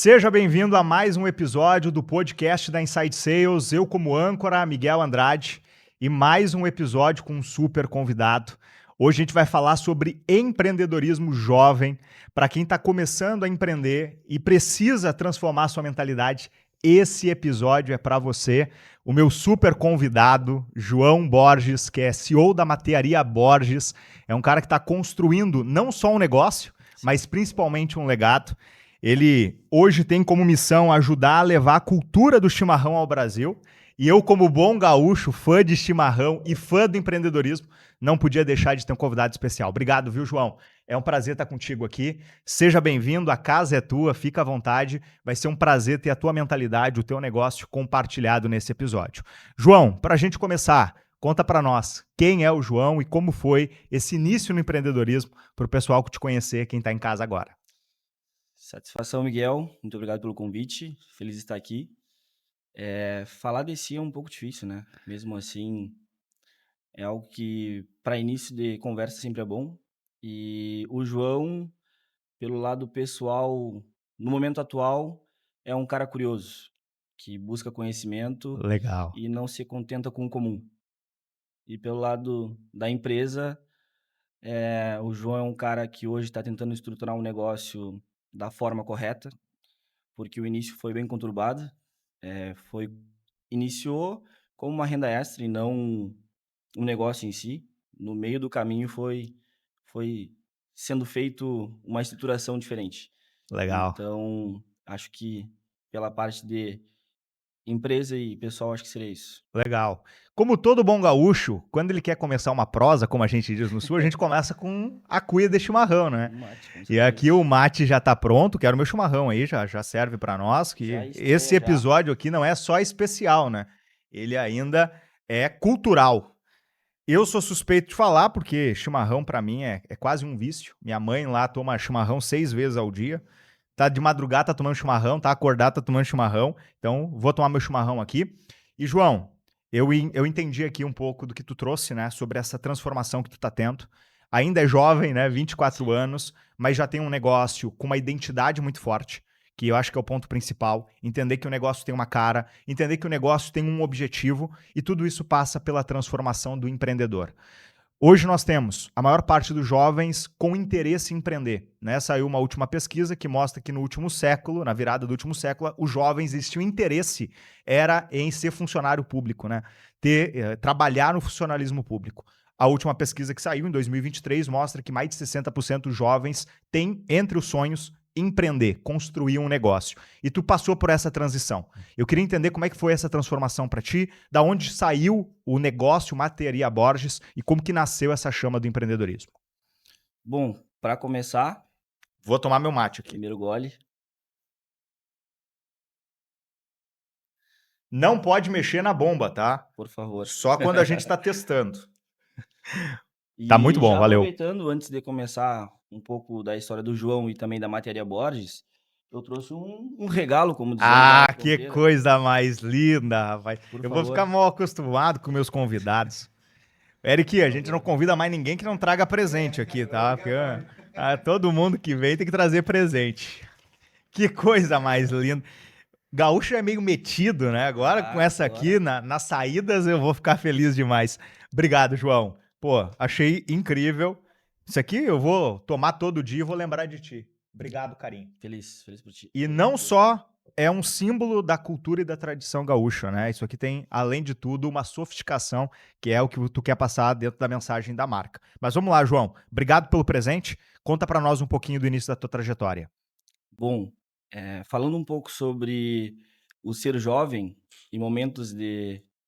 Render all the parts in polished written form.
Seja bem-vindo a mais um episódio do podcast da Inside Sales. Eu, como âncora, Miguel Andrade, e mais um episódio com um super convidado. Hoje a gente vai falar sobre empreendedorismo jovem. Para quem está começando a empreender e precisa transformar sua mentalidade, esse episódio é para você. O meu super convidado, João Borges, que é CEO da Matearia Borges, é um cara que está construindo não só um negócio, mas principalmente um legado. Ele hoje tem como missão ajudar a levar a cultura do chimarrão ao Brasil. E eu, como bom gaúcho, fã de chimarrão e fã do empreendedorismo, não podia deixar de ter um convidado especial. Obrigado, viu, João? É um prazer estar contigo aqui. Seja bem-vindo, a casa é tua, fica à vontade. Vai ser um prazer ter a tua mentalidade, o teu negócio compartilhado nesse episódio. João, para a gente começar, conta para nós quem é o João e como foi esse início no empreendedorismo para o pessoal que te conhecer, quem está em casa agora. Satisfação, Miguel. Muito obrigado pelo convite. Feliz de estar aqui. Falar de si é um pouco difícil, né? Mesmo assim, é algo que para início de conversa sempre é bom. E o João, pelo lado pessoal, no momento atual, é um cara curioso, que busca conhecimento Legal. e não se contenta com o comum. E pelo lado da empresa, o João é um cara que hoje está tentando estruturar um negócio da forma correta, porque o início foi bem conturbado. Iniciou como uma renda extra e não um negócio em si. No meio do caminho foi sendo feito uma estruturação diferente. Legal. Então, acho que pela parte de empresa e pessoal, acho que seria isso. Legal. Como todo bom gaúcho, quando ele quer começar uma prosa, como a gente diz no sul, a gente começa com a cuia de chimarrão, né? Um mate, com E aqui certeza. o mate já tá pronto, quero meu chimarrão aí, já serve para nós, Já que esse estreia já. episódio aqui não é só especial, né? Ele ainda é cultural. Eu sou suspeito de falar, porque chimarrão para mim é quase um vício. Minha mãe lá toma chimarrão 6 vezes ao dia. Tá de madrugada, tá tomando chimarrão, tá acordado, tá tomando chimarrão. Então, vou tomar meu chimarrão aqui. E, João, eu entendi aqui um pouco do que tu trouxe, né, sobre essa transformação que tu tá tendo. Ainda é jovem, né, 24 Sim. anos, mas já tem um negócio com uma identidade muito forte, que eu acho que é o ponto principal. Entender que o negócio tem uma cara, entender que o negócio tem um objetivo, e tudo isso passa pela transformação do empreendedor. Hoje nós temos a maior parte dos jovens com interesse em empreender, né? Saiu uma última pesquisa que mostra que no último século, na virada do último século, os jovens existiam interesse era em ser funcionário público, né? Trabalhar no funcionalismo público. A última pesquisa que saiu em 2023 mostra que mais de 60% dos jovens têm entre os sonhos empreender, construir um negócio. E tu passou por essa transição. Eu queria entender como é que foi essa transformação para ti, da onde saiu o negócio Matearia Borges e como que nasceu essa chama do empreendedorismo. Bom, para começar, Vou tomar meu mate aqui. primeiro gole. Não pode mexer na bomba, tá? Por favor. Só quando a gente está testando. Tá muito E bom, já valeu. aproveitando, antes de começar um pouco da história do João e também da Materia Borges, eu trouxe um regalo, como dizemos lá Ah, na que fronteira. coisa mais linda, rapaz. Por Eu vou ficar favor, mal acostumado com meus convidados. Eric, a gente não convida mais ninguém que não traga presente aqui, tá? Porque todo mundo que vem tem que trazer presente. Que coisa mais linda. Gaúcho é meio metido, né? Agora com essa aqui, agora. nas saídas, eu vou ficar feliz demais. Obrigado, João. Pô, achei incrível. Isso aqui eu vou tomar todo dia e vou lembrar de ti. Obrigado, carinho. Feliz por ti. E não só é um símbolo da cultura e da tradição gaúcha, né? Isso aqui tem, além de tudo, uma sofisticação, que é o que tu quer passar dentro da mensagem da marca. Mas vamos lá, João. Obrigado pelo presente. Conta pra nós um pouquinho do início da tua trajetória. Bom, falando um pouco sobre o ser jovem e momentos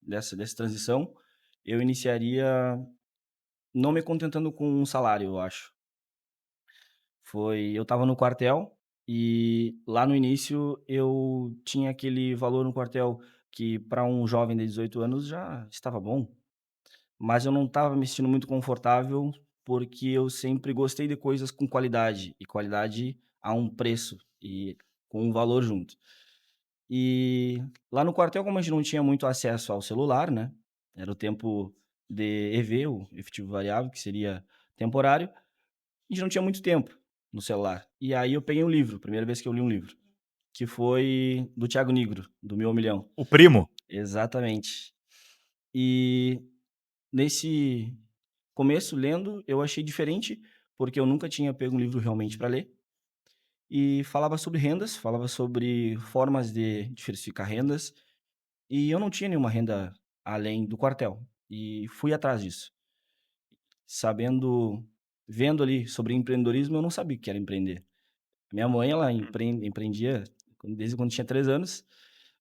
dessa transição, eu iniciaria não me contentando com um salário, eu acho. Eu estava no quartel e lá no início eu tinha aquele valor no quartel que para um jovem de 18 anos já estava bom, mas eu não estava me sentindo muito confortável, porque eu sempre gostei de coisas com qualidade, e qualidade a um preço e com um valor junto. E lá no quartel, como a gente não tinha muito acesso ao celular, né, era o tempo de EV, o efetivo variável, que seria temporário, a gente não tinha muito tempo no celular. E aí eu peguei um livro, primeira vez que eu li um livro. que foi do Thiago Nigro, do Meu 1.000.000. O primo? Exatamente. E nesse começo lendo, eu achei diferente, porque eu nunca tinha pego um livro realmente para ler, e falava sobre rendas, falava sobre formas de diversificar rendas, e eu não tinha nenhuma renda além do quartel, e fui atrás disso. Sabendo vendo ali sobre empreendedorismo, eu não sabia o que era empreender. Minha mãe, ela empreendia desde quando tinha 3 anos,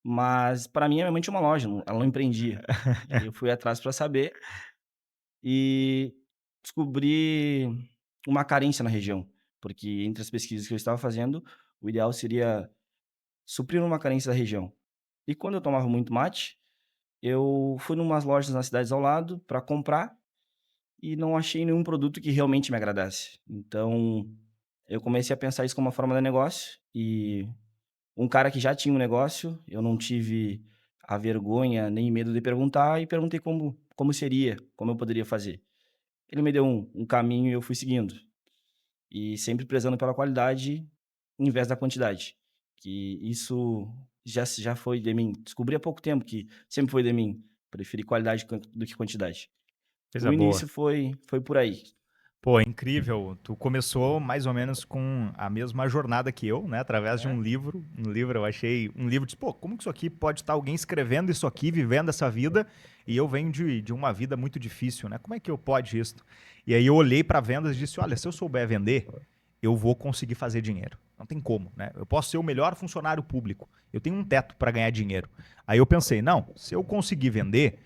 mas para mim, a minha mãe tinha uma loja, ela não empreendia. E eu fui atrás para saber e descobri uma carência na região, porque entre as pesquisas que eu estava fazendo, o ideal seria suprir uma carência da região. E quando eu tomava muito mate, eu fui numas lojas nas cidades ao lado para comprar e não achei nenhum produto que realmente me agradasse. Então, eu comecei a pensar isso como uma forma de negócio e um cara que já tinha um negócio, eu não tive a vergonha nem medo de perguntar e perguntei como seria, como eu poderia fazer. Ele me deu um caminho e eu fui seguindo. E sempre prezando pela qualidade em vez da quantidade. Que isso já foi de mim. Descobri há pouco tempo que sempre foi de mim. Preferi qualidade do que quantidade. Coisa O boa. início foi por aí. Pô, é incrível. Tu começou mais ou menos com a mesma jornada que eu, né? Através de É. um livro. Um livro, eu achei um livro, disse, pô, como que isso aqui pode estar alguém escrevendo isso aqui, vivendo essa vida? E eu venho de uma vida muito difícil, né? Como é que eu pode isso? E aí eu olhei para vendas e disse, olha, se eu souber vender, eu vou conseguir fazer dinheiro. Não tem como, né? Eu posso ser o melhor funcionário público. Eu tenho um teto para ganhar dinheiro. Aí eu pensei, não, se eu conseguir vender,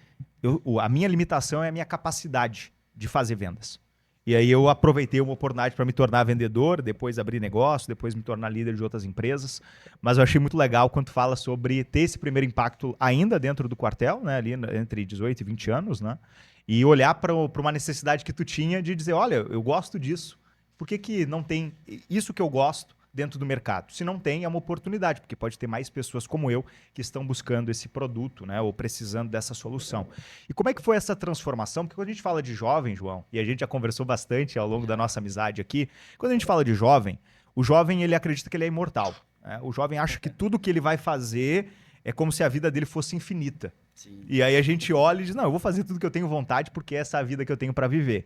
a minha limitação é a minha capacidade de fazer vendas. E aí eu aproveitei uma oportunidade para me tornar vendedor, depois abrir negócio, depois me tornar líder de outras empresas. Mas eu achei muito legal quando tu fala sobre ter esse primeiro impacto ainda dentro do quartel, né, ali entre 18 e 20 anos, né? E olhar para uma necessidade que tu tinha de dizer, olha, eu gosto disso. Por que, que não tem isso que eu gosto dentro do mercado? Se não tem, é uma oportunidade, porque pode ter mais pessoas como eu que estão buscando esse produto, né, ou precisando dessa solução. E como é que foi essa transformação? Porque quando a gente fala de jovem, João, e a gente já conversou bastante ao longo da nossa amizade aqui, quando a gente fala de jovem, o jovem ele acredita que ele é imortal. Né? O jovem acha que tudo que ele vai fazer é como se a vida dele fosse infinita. Sim. E aí a gente olha e diz, não, eu vou fazer tudo que eu tenho vontade porque essa é a vida que eu tenho para viver.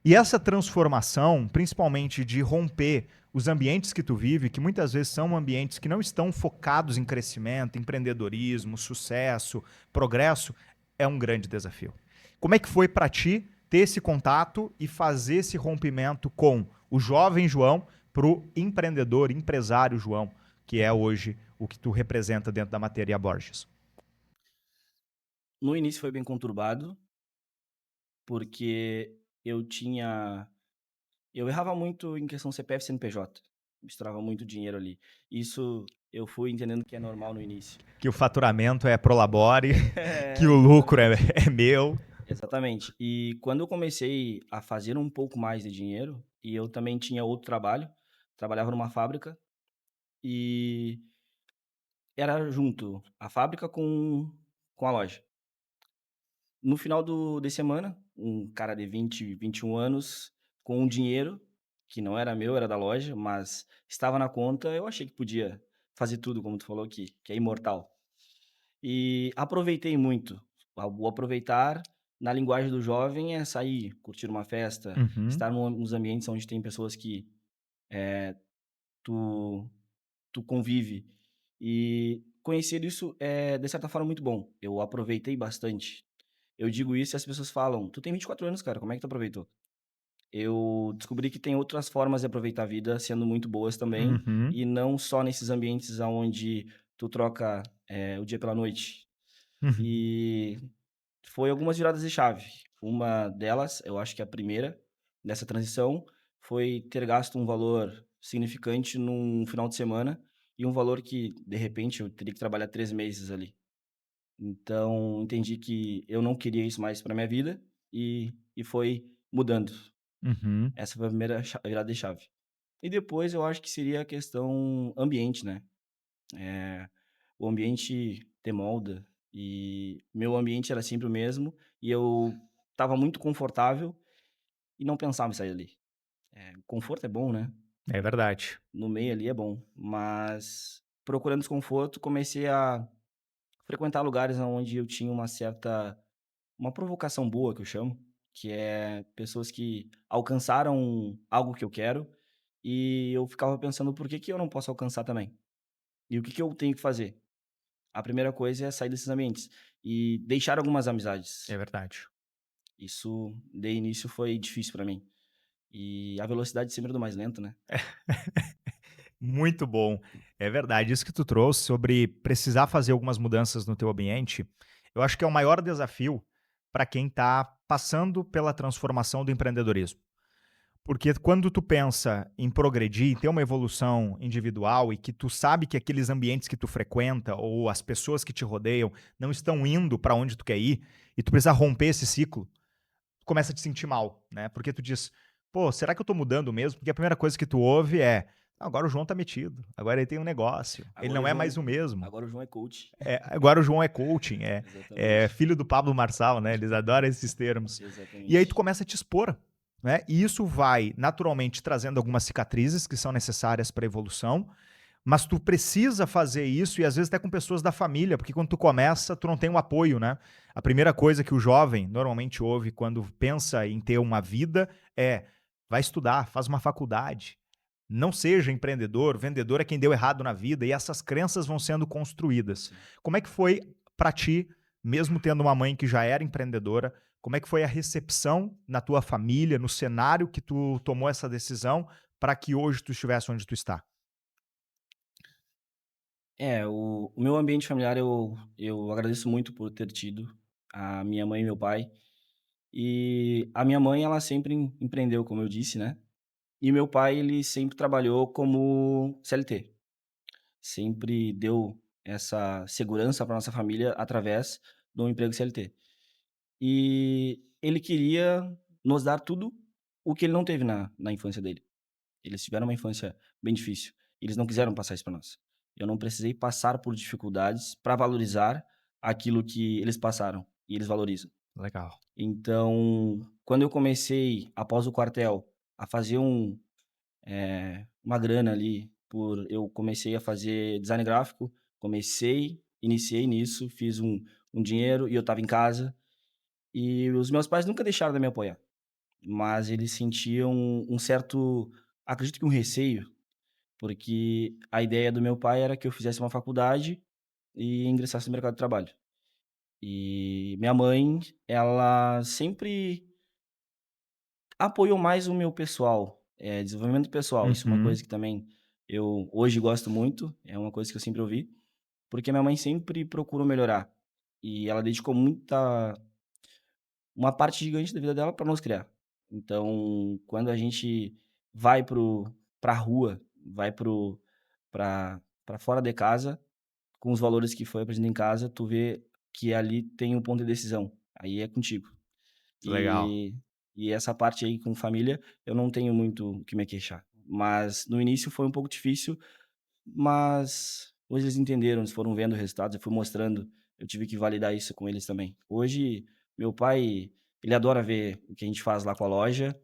E essa transformação, principalmente de romper os ambientes que tu vive, que muitas vezes são ambientes que não estão focados em crescimento, empreendedorismo, sucesso, progresso, é um grande desafio. Como é que foi para ti ter esse contato e fazer esse rompimento com o jovem João para o empreendedor, empresário João, que é hoje o que tu representa dentro da Matéria Borges? No início foi bem conturbado, porque eu tinha eu errava muito em questão CPF e CNPJ, misturava muito dinheiro ali. Isso eu fui entendendo que é normal no início. Que o faturamento é prolabore, que É, o lucro exatamente. é meu. Exatamente. E quando eu comecei a fazer um pouco mais de dinheiro, e eu também tinha outro trabalho, trabalhava numa fábrica e era junto a fábrica com a loja. No final de semana, um cara de 20, 21 anos, com um dinheiro que não era meu, era da loja, mas estava na conta, eu achei que podia fazer tudo, como tu falou aqui, que é imortal. E aproveitei muito. O aproveitar, na linguagem do jovem, é sair, curtir uma festa, Uhum. estar nos ambientes onde tem pessoas que tu, tu convive. E conhecer isso é, de certa forma, muito bom. Eu aproveitei bastante. Eu digo isso e as pessoas falam: Tu tem 24 anos, cara, como é que tu aproveitou? Eu descobri que tem outras formas de aproveitar a vida, sendo muito boas também, Uhum. e não só nesses ambientes onde tu troca o dia pela noite. Uhum. E foi algumas viradas de chave. Uma delas, eu acho que a primeira dessa transição, foi ter gasto um valor significante num final de semana e um valor que, de repente, eu teria que trabalhar 3 meses ali. Então, entendi que eu não queria isso mais para minha vida e foi mudando. Uhum. Essa foi a primeira virada de chave. E depois eu acho que seria a questão ambiente, né? Eh, o ambiente te molda e meu ambiente era sempre o mesmo e eu estava muito confortável e não pensava em sair dali. Conforto é bom, né? É verdade. No meio ali é bom, mas procurando desconforto, comecei a frequentar lugares onde eu tinha uma provocação boa, que eu chamo, que é pessoas que alcançaram algo que eu quero, e eu ficava pensando: "Por que que eu não posso alcançar também? E o que que eu tenho que fazer?". A primeira coisa é sair desses ambientes e deixar algumas É amizades. verdade. Isso, de início, foi difícil pra mim. E a velocidade sempre é do mais lento, né. Muito bom. É verdade. Isso que tu trouxe sobre precisar fazer algumas mudanças no teu ambiente, eu acho que é o maior desafio para quem está passando pela transformação do empreendedorismo. Porque quando tu pensa em progredir, em ter uma evolução individual e que tu sabe que aqueles ambientes que tu frequenta ou as pessoas que te rodeiam não estão indo para onde tu quer ir e tu precisa romper esse ciclo, tu começa a te sentir mal, né? Porque tu diz: "Pô, será que eu tô mudando mesmo?" Porque a primeira coisa que tu ouve é: "Não, agora o João tá metido, agora ele tem um negócio, ele Agora o não é João mais o mesmo. agora o João é coach. Agora o João é coaching, é Exatamente, filho do Pablo Marçal", né, eles adoram esses termos. E aí tu exatamente. começa a te expor, né, e isso vai naturalmente trazendo algumas cicatrizes que são necessárias para evolução, mas tu precisa fazer isso e às vezes até com pessoas da família, porque quando tu começa, tu não tem um apoio, né. A primeira coisa que o jovem normalmente ouve quando pensa em ter uma vida é: "Vai estudar, faz uma faculdade, não seja empreendedor, vendedor é quem deu errado na vida", e essas crenças vão sendo construídas. Sim. Como é que foi para ti, mesmo tendo uma mãe que já era empreendedora, como é que foi a recepção na tua família, no cenário que tu tomou essa decisão para que hoje tu estivesse onde tu está? É, o meu ambiente familiar eu agradeço muito por ter tido a minha mãe e meu pai. E a minha mãe, ela sempre empreendeu, como eu disse, né, e meu pai, ele sempre trabalhou como CLT. Sempre deu essa segurança para nossa família através do emprego CLT. E ele queria nos dar tudo o que ele não teve na infância dele. Eles tiveram uma infância bem difícil, eles não quiseram passar isso para nós. Eu não precisei passar por dificuldades para valorizar aquilo que eles passaram, e eles valorizam. Legal. Então, quando eu comecei, após o quartel, a fazer uma grana ali, eu comecei a fazer design gráfico, iniciei nisso, fiz um dinheiro e eu estava em casa. E os meus pais nunca deixaram de me apoiar, mas eles sentiam um certo, acredito que um receio, porque a ideia do meu pai era que eu fizesse uma faculdade e ingressasse no mercado de trabalho. E minha mãe, ela sempre apoiou mais o meu pessoal, desenvolvimento pessoal. Isso é uma Uhum. coisa que também eu hoje gosto muito, é uma coisa que eu sempre ouvi, porque minha mãe sempre procurou melhorar, e ela dedicou uma parte gigante da vida dela para nos criar. Então, quando a gente vai pra rua, vai pra fora de casa, com os valores que foi aprendido em casa, tu vê que ali tem um ponto de decisão, aí é contigo. Legal. E essa parte aí com família, eu não tenho muito o que me queixar. Mas no início foi um pouco difícil, mas hoje eles entenderam, eles foram vendo resultados, eu fui mostrando, eu tive que validar isso com eles também. Hoje, meu pai, ele adora ver o que a gente faz lá com a loja,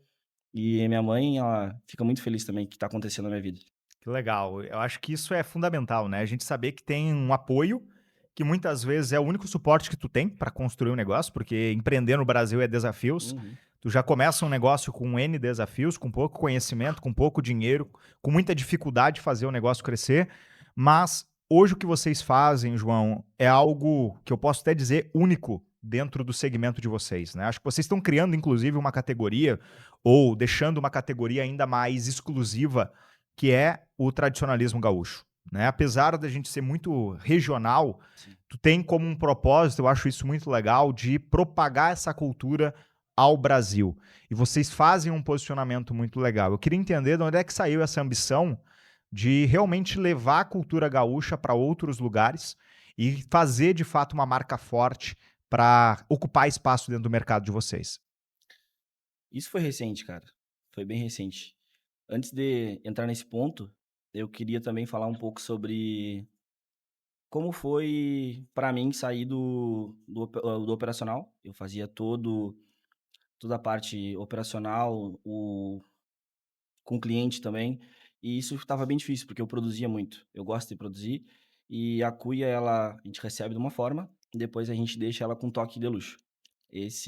e minha mãe, ela fica muito feliz também que tá acontecendo na minha vida. Que legal. Eu acho que isso é fundamental, né? A gente saber que tem um apoio, que muitas vezes é o único suporte que tu tem para construir um negócio, porque empreender no Brasil é desafios. Uhum. Tu já começa um negócio com N desafios, com pouco conhecimento, com pouco dinheiro, com muita dificuldade de fazer o negócio crescer. Mas hoje o que vocês fazem, João, é algo que eu posso até dizer único dentro do segmento de vocês, né? Acho que vocês estão criando, inclusive, uma categoria ou deixando uma categoria ainda mais exclusiva que é o tradicionalismo gaúcho, né? Apesar da gente ser muito regional, Sim. tu tem como um propósito, eu acho isso muito legal, de propagar essa cultura ao Brasil. E vocês fazem um posicionamento muito legal. Eu queria entender de onde é que saiu essa ambição de realmente levar a cultura gaúcha para outros lugares e fazer de fato uma marca forte para ocupar espaço dentro do mercado de vocês. Isso foi recente, cara, foi bem recente. Antes de entrar nesse ponto, eu queria também falar um pouco sobre como foi pra mim sair do operacional. Eu fazia toda a parte operacional, com o cliente também, E isso estava bem difícil, porque eu produzia muito. Eu gosto de produzir e a cuia, a gente recebe de uma forma, e depois a gente deixa ela com toque de luxo.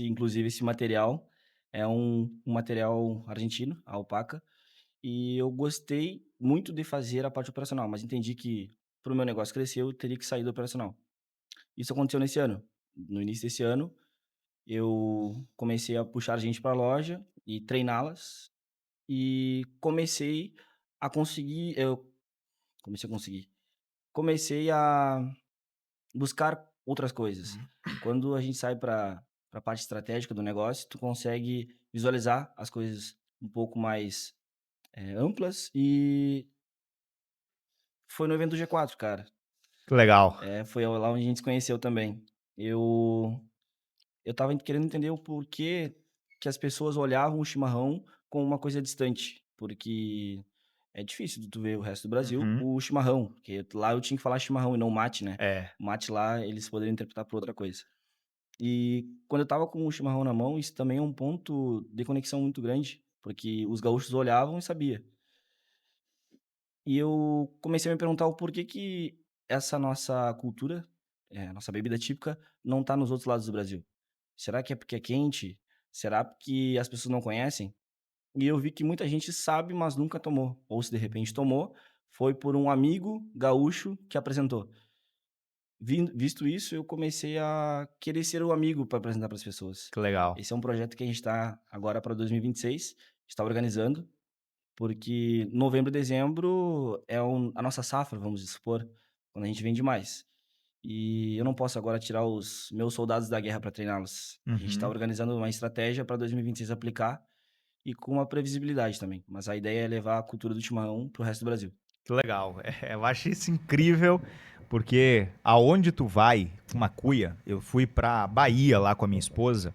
Inclusive, esse material é um material argentino, a alpaca, e eu gostei muito de fazer a parte operacional, mas entendi que para o meu negócio crescer, eu teria que sair do operacional. Isso aconteceu nesse ano. No início desse ano, eu comecei a puxar gente para a loja e treiná-las, e comecei a conseguir, comecei a buscar outras coisas. Quando a gente sai para a parte estratégica do negócio, tu consegue visualizar as coisas um pouco mais, amplas, e foi no evento G4, cara. Que legal. Foi lá onde a gente se conheceu também. Eu eu estava querendo entender o porquê que as pessoas olhavam o chimarrão como uma coisa distante, porque é difícil de tu ver o resto do Brasil Uhum. o chimarrão, porque lá eu tinha que falar chimarrão e não mate, né. É, O mate lá eles poderiam interpretar por outra coisa. E quando eu estava com o chimarrão na mão, isso também é um ponto de conexão muito grande, porque os gaúchos olhavam e sabia. E eu comecei a me perguntar o porquê que essa nossa cultura, nossa bebida típica, não tá nos outros lados do Brasil. Será que é porque é quente? Será porque as pessoas não conhecem? E eu vi que muita gente sabe, mas nunca tomou. Ou se de repente tomou, foi por um amigo gaúcho que apresentou. Visto isso, eu comecei a querer ser o amigo para apresentar para as pessoas. que legal. Esse é um projeto que a gente está agora para 2026, está organizando, porque novembro e dezembro é a nossa safra, vamos supor, quando a gente vende mais. E eu não posso agora tirar os meus soldados da guerra para treiná-los. A gente está Uhum. organizando uma estratégia para 2026 aplicar e com uma previsibilidade também. Mas a ideia é levar a cultura do chimarrão para o resto do Brasil. Que legal. Eu acho isso incrível, porque aonde tu vai com uma cuia, eu fui pra Bahia lá com a minha esposa,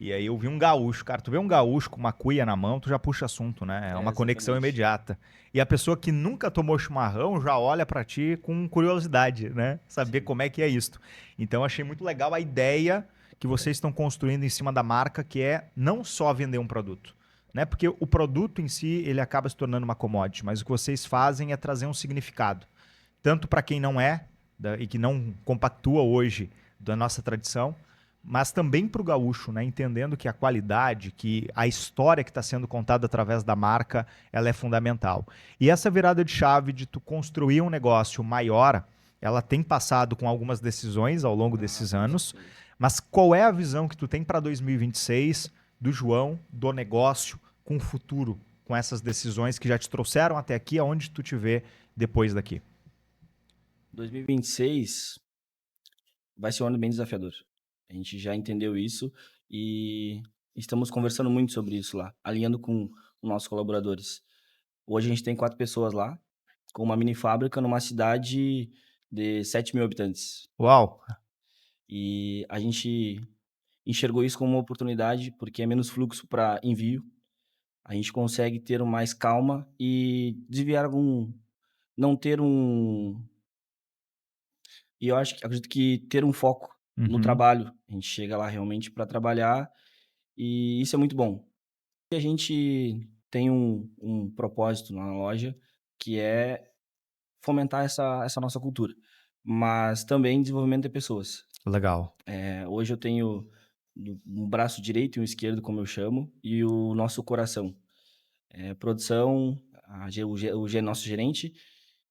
e aí eu vi um gaúcho. Cara, tu vê um gaúcho com uma cuia na mão, tu já puxa assunto, né? É É, uma conexão exatamente. imediata. E a pessoa que nunca tomou chimarrão já olha pra ti com curiosidade, né? Saber Sim. como é que é isto. Então achei muito legal a ideia que vocês estão construindo em cima da marca, que é não só vender um produto, né? Porque o produto em si, ele acaba se tornando uma commodity, mas o que vocês fazem é trazer um significado, tanto para quem não é e que não compactua hoje da nossa tradição, mas também para o gaúcho, né? Entendendo que a qualidade, que a história que está sendo contada através da marca, ela é fundamental. E essa virada de chave de tu construir um negócio maior, ela tem passado com algumas decisões ao longo Ah, desses com anos, certeza. mas qual é a visão que tu tem para 2026 do João, do negócio, com o futuro, com essas decisões que já te trouxeram até aqui, aonde tu te vê depois daqui? 2026 vai ser um ano bem desafiador. A gente já entendeu isso e estamos conversando muito sobre isso lá, alinhando com os nossos colaboradores. Hoje a gente tem 4 pessoas lá, com uma mini fábrica numa cidade de 7.000 habitantes. Uau, E a gente enxergou isso como uma oportunidade, porque é menos fluxo para envio, a gente consegue ter mais calma e desviar algum não ter um e eu acredito que ter um foco no uhum, trabalho, a gente chega lá realmente para trabalhar, e isso é muito bom. E a gente tem um propósito na loja, que é fomentar essa nossa cultura, mas também desenvolvimento de pessoas. legal. Hoje eu tenho um braço direito e um esquerdo, como eu chamo, e o nosso coração. Produção, nosso gerente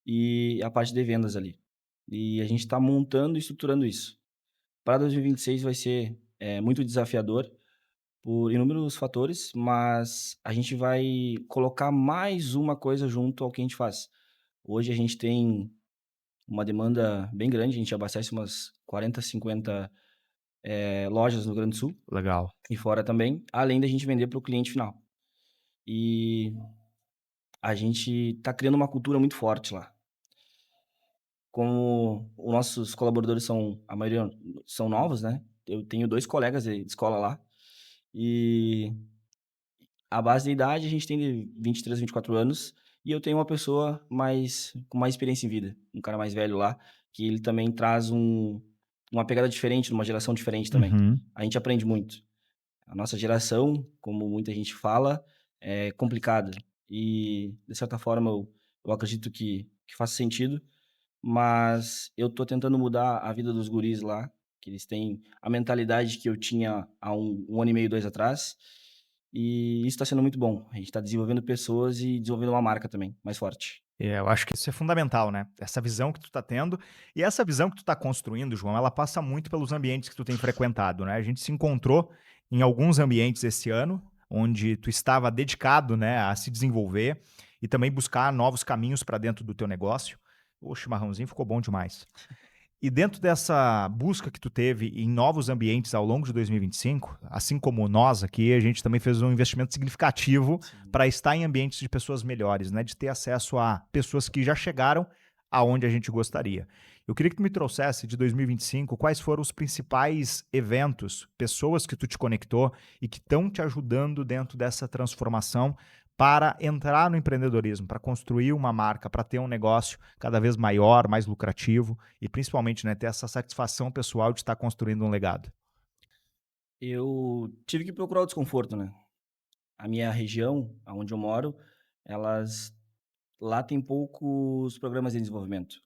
e a parte de vendas ali. E a gente está montando e estruturando isso. Para 2026 vai ser, muito desafiador por inúmeros fatores, mas a gente vai colocar mais uma coisa junto ao que a gente faz. Hoje a gente tem uma demanda bem grande, a gente abastece umas 40, 50 lojas no Rio Grande do Sul Legal. e fora também, além da gente vender para o cliente final. E a gente está criando uma cultura muito forte lá. Como os nossos colaboradores a maioria são novos, né? Eu tenho 2 colegas de escola lá, e a base de idade a gente tem de 23, 24 anos, e eu tenho uma pessoa com mais experiência em vida, um cara mais velho lá, que ele também traz uma pegada diferente, numa geração diferente também. Uhum. A gente aprende muito. A nossa geração, como muita gente fala, é complicada. E, de certa forma, eu acredito que faça sentido, mas eu tô tentando mudar a vida dos guris lá, que eles têm a mentalidade que eu tinha há 1 ano e meio, 2 atrás, e isso tá sendo muito bom. A gente tá desenvolvendo pessoas e desenvolvendo uma marca também, mais forte. Eu acho que isso é fundamental, né? Essa visão que tu tá tendo e essa visão que tu tá construindo, João, ela passa muito pelos ambientes que tu tem frequentado, né? A gente se encontrou em alguns ambientes esse ano, onde tu estava dedicado, né, a se desenvolver e também buscar novos caminhos para dentro do teu negócio. O chimarrãozinho ficou bom demais. E dentro dessa busca que tu teve em novos ambientes ao longo de 2025, assim como nós aqui, a gente também fez um investimento significativo Sim. para estar em ambientes de pessoas melhores, né? De ter acesso a pessoas que já chegaram aonde a gente gostaria. Eu queria que tu me trouxesse de 2025 quais foram os principais eventos, pessoas que tu te conectou e que estão te ajudando dentro dessa transformação para entrar no empreendedorismo, para construir uma marca, para ter um negócio cada vez maior, mais lucrativo e principalmente, né, ter essa satisfação pessoal de estar construindo um legado. Eu tive que procurar o desconforto, né. A minha região, aonde eu moro, elas lá tem poucos programas de desenvolvimento.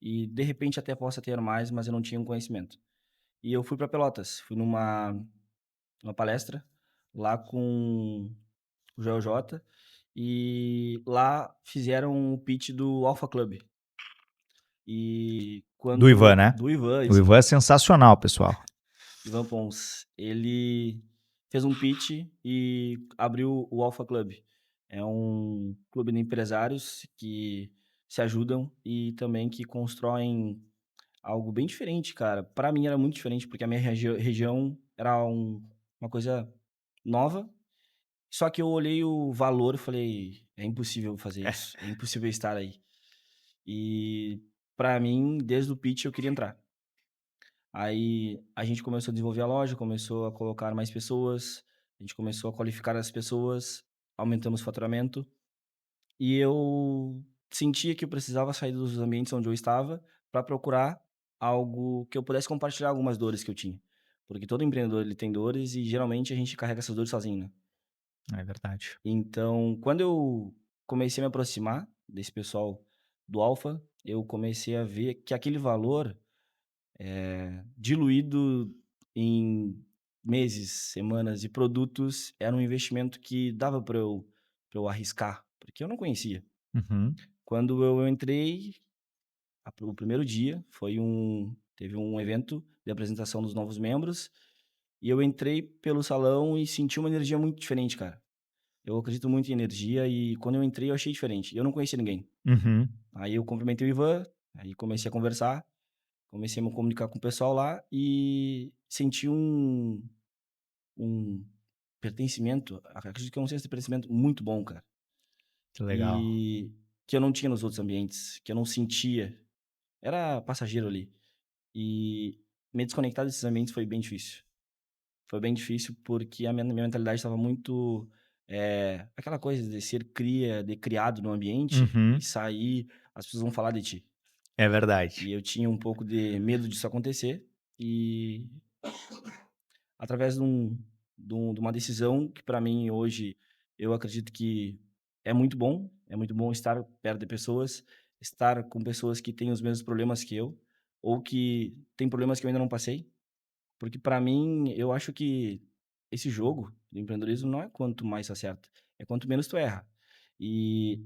E, de repente, até possa ter mais, mas eu não tinha um conhecimento. E eu fui para Pelotas, fui numa palestra lá com o Joel J, e lá fizeram o pitch do Alpha Club. E Do Ivan, quando né? do Ivan, O isso Ivan é mesmo, sensacional, pessoal. Ivan Pons. Ele fez um pitch e abriu o Alpha Club. É um clube de empresários que se ajudam e também que constroem algo bem diferente, cara. Pra mim era muito diferente, porque a minha região era uma coisa nova, só que eu olhei o valor e falei: "É impossível fazer isso, é impossível estar aí". E pra mim, desde o pitch eu queria entrar. Aí a gente começou a desenvolver a loja, começou a colocar mais pessoas, a gente começou a qualificar as pessoas, aumentamos o faturamento, e eu sentia que eu precisava sair dos ambientes onde eu estava para procurar algo que eu pudesse compartilhar algumas dores que eu tinha. Porque todo empreendedor ele tem dores e geralmente a gente carrega essas dores sozinho, né? É verdade. Então, quando eu comecei a me aproximar desse pessoal do Alfa, eu comecei a ver que aquele valor diluído em meses, semanas e produtos era um investimento que dava para eu arriscar, porque eu não conhecia. Uhum. Quando eu entrei, o primeiro dia teve um evento de apresentação dos novos membros, e eu entrei pelo salão e senti uma energia muito diferente, cara. Eu acredito muito em energia e quando eu entrei eu achei diferente. Eu não conhecia ninguém. Uhum. Aí eu cumprimentei o Ivan, aí comecei a conversar, comecei a me comunicar com o pessoal lá e senti um pertencimento, acredito que é um senso de pertencimento muito bom, cara. Que legal. E que eu não tinha nos outros ambientes, que eu não sentia. Era passageiro ali. E me desconectar desses ambientes foi bem difícil. Foi bem difícil porque a minha mentalidade estava muito, aquela coisa de ser de criado no ambiente e Uhum. sair, as pessoas vão falar de ti. É verdade. E eu tinha um pouco de medo disso acontecer e através de uma decisão que para mim hoje eu acredito que é muito bom estar perto de pessoas, estar com pessoas que têm os mesmos problemas que eu, ou que têm problemas que eu ainda não passei, porque para mim eu acho que esse jogo do empreendedorismo não é quanto mais tu acerta, é quanto menos tu erra. E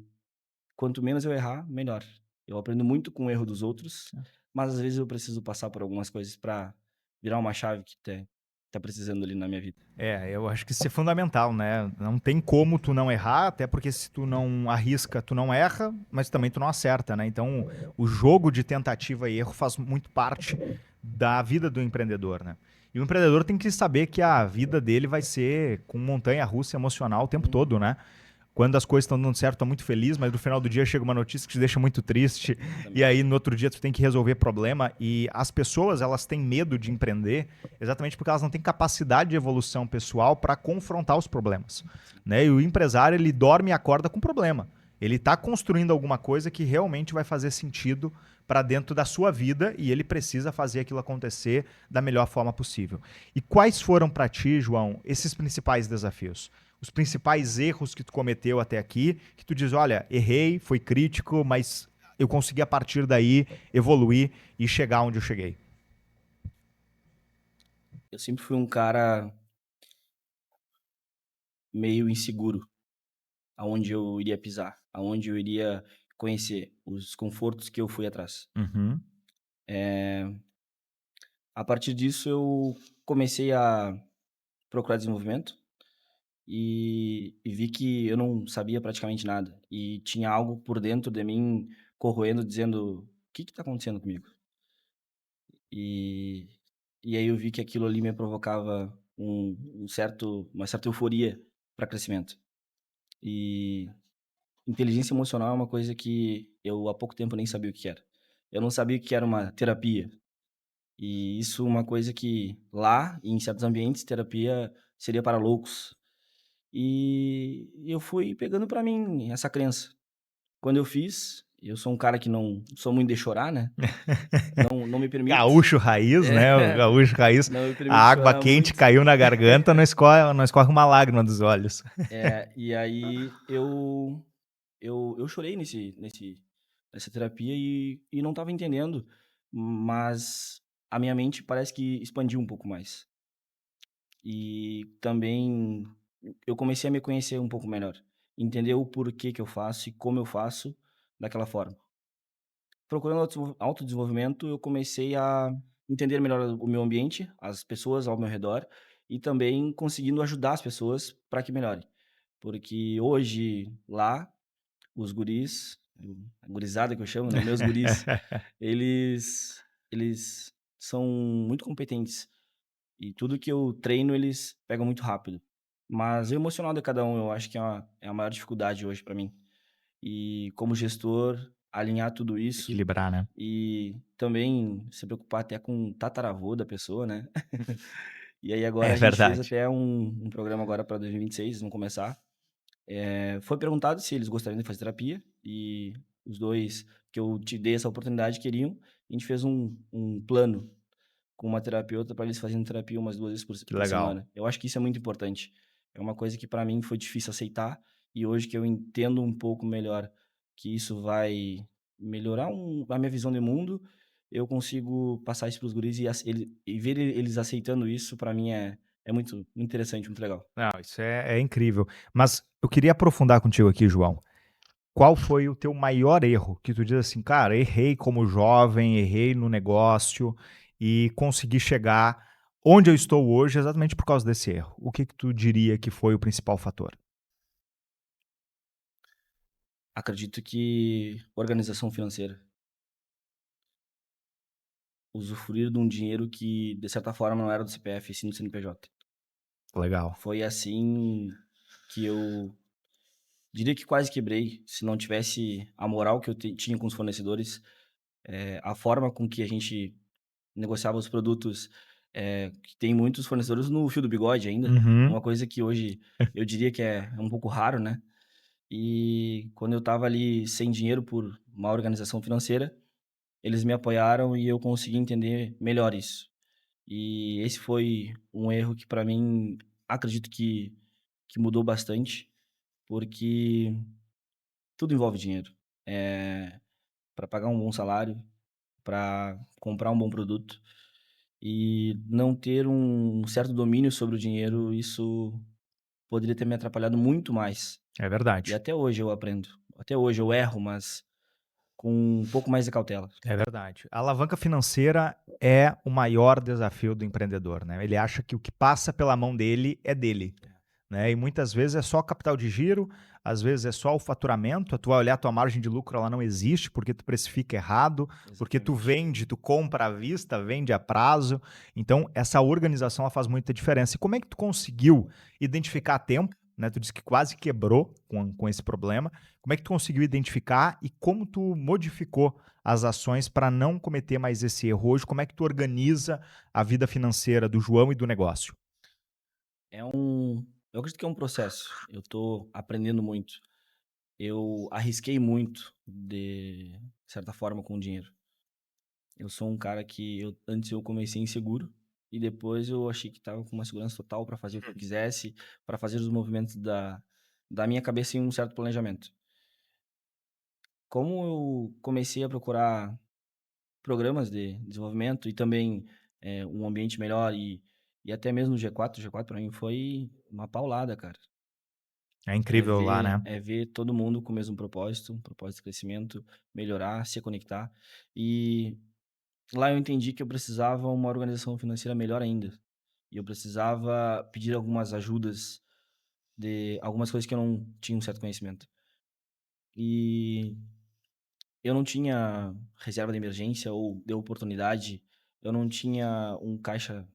quanto menos eu errar, melhor. Eu aprendo muito com o erro dos outros, mas às vezes eu preciso passar por algumas coisas para virar uma chave que tá precisando ali na minha vida. Eu acho que isso é fundamental, né? Não tem como tu não errar, até porque se tu não arrisca, tu não erra, mas também tu não acerta, né? Então, o jogo de tentativa e erro faz muito parte da vida do empreendedor, né? E o empreendedor tem que saber que a vida dele vai ser com montanha-russa emocional o tempo todo, né? Quando as coisas estão dando certo, tá muito feliz, mas no final do dia chega uma notícia que te deixa muito triste, e Exatamente. aí no outro dia tu tem que resolver problema, e as pessoas, elas têm medo de empreender exatamente porque elas não têm capacidade de evolução pessoal para confrontar os problemas, Sim. né? E o empresário, ele dorme e acorda com problema. Ele está construindo alguma coisa que realmente vai fazer sentido para dentro da sua vida e ele precisa fazer aquilo acontecer da melhor forma possível. E quais foram para ti, João, esses principais desafios? os principais erros que tu cometeu até aqui, que tu diz, olha, errei, foi crítico, mas eu consegui a partir daí evoluir e chegar onde eu cheguei. Eu sempre fui um cara meio inseguro aonde eu iria pisar, aonde eu iria conhecer, os confortos que eu fui atrás. Uhum. A partir disso, eu comecei a procurar desenvolvimento e vi que eu não sabia praticamente nada. E tinha algo por dentro de mim corroendo, dizendo: o que está acontecendo comigo? E, e aí eu vi que aquilo ali me provocava uma certa euforia para crescimento. E inteligência emocional é uma coisa que eu há pouco tempo nem sabia o que era. Eu não sabia o que era uma terapia. E isso é uma coisa que lá, em certos ambientes, terapia seria para loucos. E eu fui pegando para mim essa crença. Quando eu fiz, eu sou um cara que não sou muito de chorar, né? Não me permito. Gaúcho raiz, né? O É, gaúcho raiz. não me permito A água chorar quente muito. caiu na garganta, não escorre uma lágrima dos olhos. E aí eu chorei nessa terapia e não estava entendendo, mas a minha mente parece que expandiu um pouco mais. E também eu comecei a me conhecer um pouco melhor, entender o porquê que eu faço e como eu faço daquela forma. Procurando autodesenvolvimento, eu comecei a entender melhor o meu ambiente, as pessoas ao meu redor e também conseguindo ajudar as pessoas para que melhorem. Porque hoje lá, os guris, a gurizada que eu chamo, né, meus guris, eles são muito competentes e tudo que eu treino eles pegam muito rápido. Mas o emocional de cada um eu acho que é a maior dificuldade hoje para mim. E como gestor, alinhar tudo isso Equilibrar, né? e também se preocupar até com o tataravô da pessoa, né. E aí agora É a gente fez verdade. até um programa agora para 2026, vamos começar. Foi perguntado se eles gostariam de fazer terapia e os 2 que eu te dei essa oportunidade queriam. A gente fez um plano com uma terapeuta para eles fazerem terapia umas 2 vezes Que por legal. semana. Eu acho que isso é muito importante. É uma coisa que para mim foi difícil aceitar e hoje que eu entendo um pouco melhor que isso vai melhorar a minha visão de mundo, eu consigo passar isso para os guris e ver eles aceitando isso para mim é muito interessante, muito legal. Não, isso é incrível. Mas eu queria aprofundar contigo aqui, João. Qual foi o teu maior erro? Que tu diz assim, cara, errei como jovem, errei no negócio e consegui chegar onde eu estou hoje exatamente por causa desse erro. O que que tu diria que foi o principal fator? Acredito que organização financeira, usufruir de um dinheiro que de certa forma não era do CPF, e sim do CNPJ. Legal. Foi assim que eu diria que quase quebrei, se não tivesse a moral que eu tinha com os fornecedores, a forma com que a gente negociava os produtos, que tem muitos fornecedores no fio do bigode ainda, Uhum. uma coisa que hoje eu diria que é um pouco raro, né. E quando eu estava ali sem dinheiro por má organização financeira, eles me apoiaram e eu consegui entender melhor isso. E esse foi um erro que para mim acredito que mudou bastante, porque tudo envolve dinheiro. Para pagar um bom salário, para comprar um bom produto e não ter um certo domínio sobre o dinheiro, isso poderia ter me atrapalhado muito mais. É E verdade. até hoje eu aprendo. Até hoje eu erro, mas com um pouco mais de cautela. É verdade. A alavanca financeira é o maior desafio do empreendedor, né? Ele acha que o que passa pela mão dele é dele. Né? E muitas vezes é só capital de giro, às vezes é só o faturamento, tu vai olhar a tua margem de lucro, ela não existe porque tu precifica errado, porque tu Exatamente. vende, tu compra à vista, vende a prazo. Então, essa organização ela faz muita diferença. E como é que tu conseguiu identificar a tempo? Né? Tu disse que quase quebrou com esse problema. Como é que tu conseguiu identificar e como tu modificou as ações para não cometer mais esse erro hoje? Como é que tu organiza a vida financeira do João e do negócio? Eu acredito que é um processo. Eu tô aprendendo muito. Eu arrisquei muito de certa forma com o dinheiro. Eu sou um cara que antes eu comecei inseguro, e depois eu achei que estava com uma segurança total para fazer o que eu quisesse, para fazer os movimentos da minha cabeça em um certo planejamento. Como eu comecei a procurar programas de desenvolvimento e também, um ambiente melhor e até mesmo o G4 para mim foi uma paulada, cara. É É incrível lá, ver né? é ver todo mundo com o mesmo propósito, um propósito de crescimento, melhorar, se conectar. E lá eu entendi que eu precisava uma organização financeira melhor ainda. E eu precisava pedir algumas ajudas de algumas coisas que eu não tinha um certo conhecimento. E eu não tinha reserva de emergência ou de oportunidade, eu não tinha um caixa,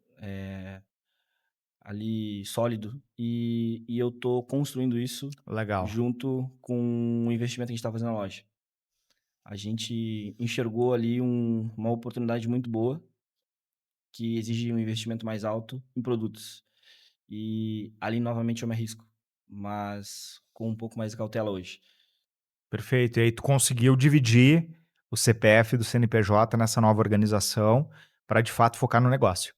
ali sólido, e eu tô construindo isso Legal. junto com o investimento que a gente tá fazendo na loja. A gente enxergou ali uma oportunidade muito boa, que exige um investimento mais alto em produtos. E ali novamente eu me arrisco, mas com um pouco mais de cautela hoje. Perfeito. E aí tu conseguiu dividir o CPF do CNPJ nessa nova organização para de fato focar no negócio.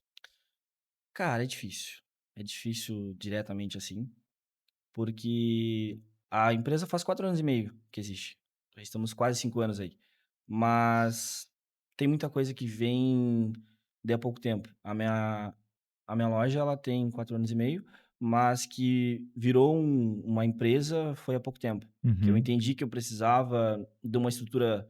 Cara, é difícil. É difícil diretamente assim, porque a empresa faz 4 anos e meio que existe. Já estamos quase 5 anos aí. Mas tem muita coisa que vem de há pouco tempo. A minha loja, ela tem 4 anos e meio, mas que virou uma empresa foi há pouco tempo. Que eu Uhum. entendi que eu precisava de uma estrutura,